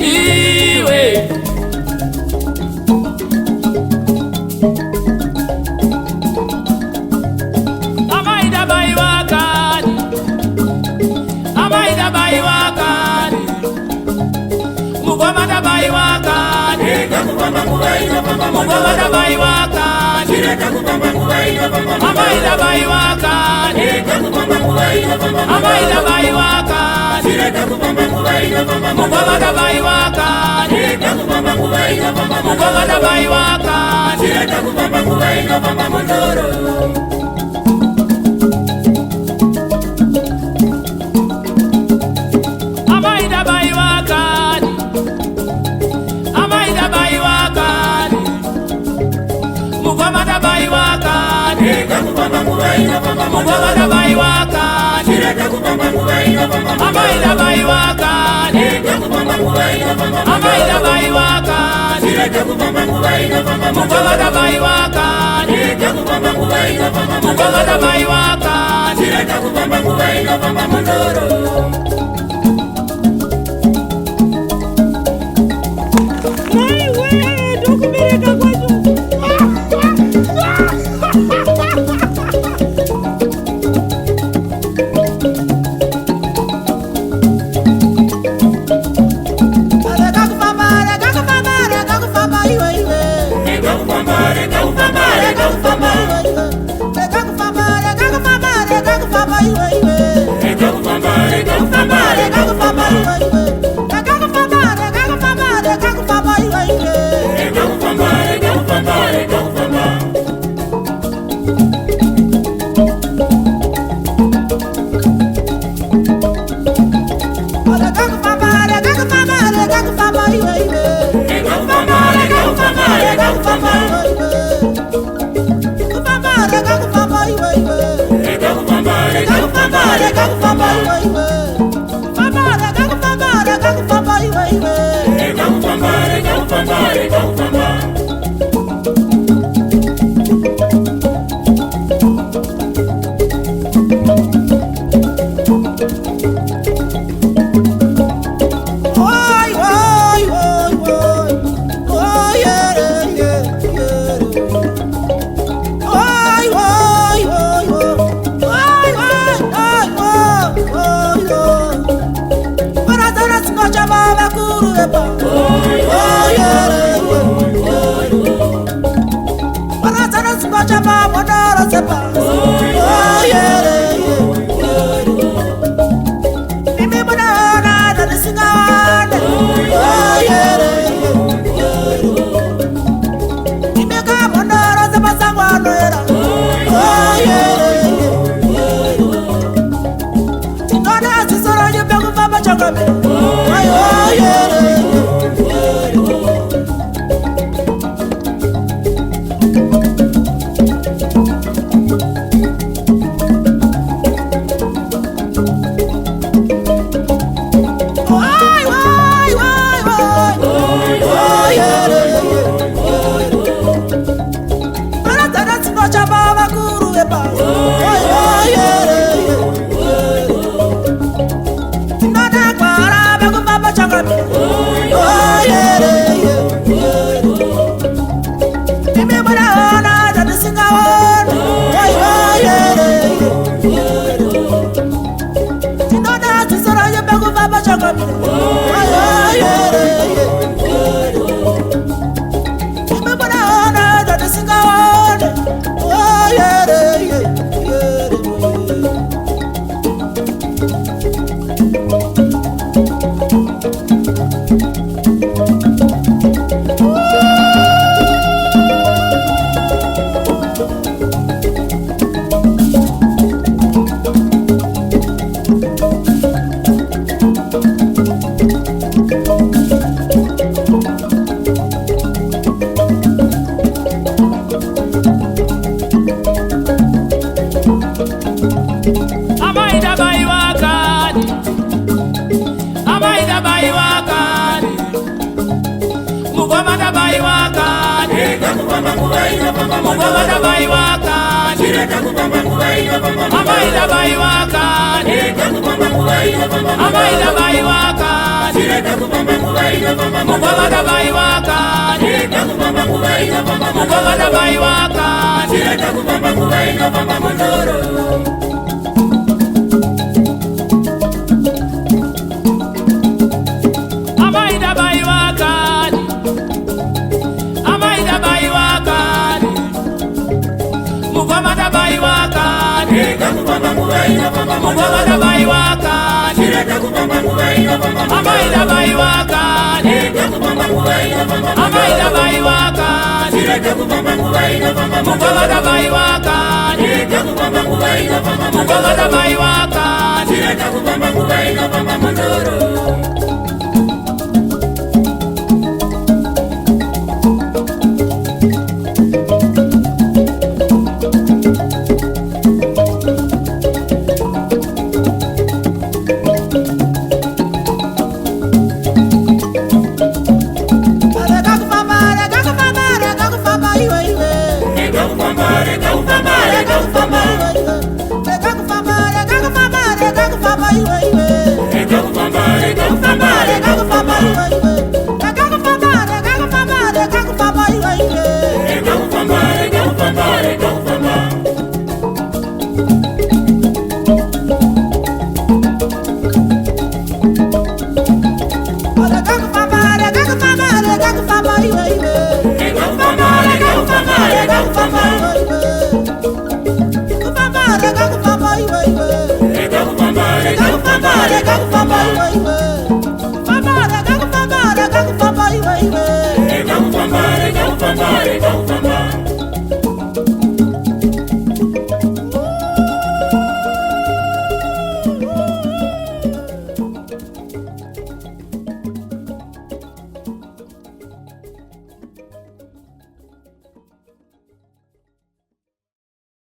iwe amaida bai wakani amaida bai wakani mugomada bai wakani mugomada bai wakani amaida bai wakani amaida bai wakani mugomada bai wakani mugomada bai wakani amaida bai wakani amaida bai wakani mugomada bai wakani mugomada bai wakani amaida bai wakani amaida bai wakani mugomada bai wakani mugomada bai wakani Mugomada bai wakani, amaida bai wakani, amaida bai wakani, chireka kufamba nguva inofamba Mugovada vaiwaka chireka kufamba nguva inofamba Mugovada vaiwaka chireka kufamba nguva inofamba mundoro Amaida vaiwaka Amaida vaiwaka Mugovada vaiwaka chireka kufamba nguva inofamba Mugovada vaiwaka chireka kufamba nguva inofamba Amaida vaiwaka chireka kufamba nguva inofamba Amaida vaiwaka chireka kufamba nguva inofamba Mugovada vaiwaka chireka kufamba nguva inofamba Mugovada vaiwaka chireka kufamba nguva inofamba mundoro Go,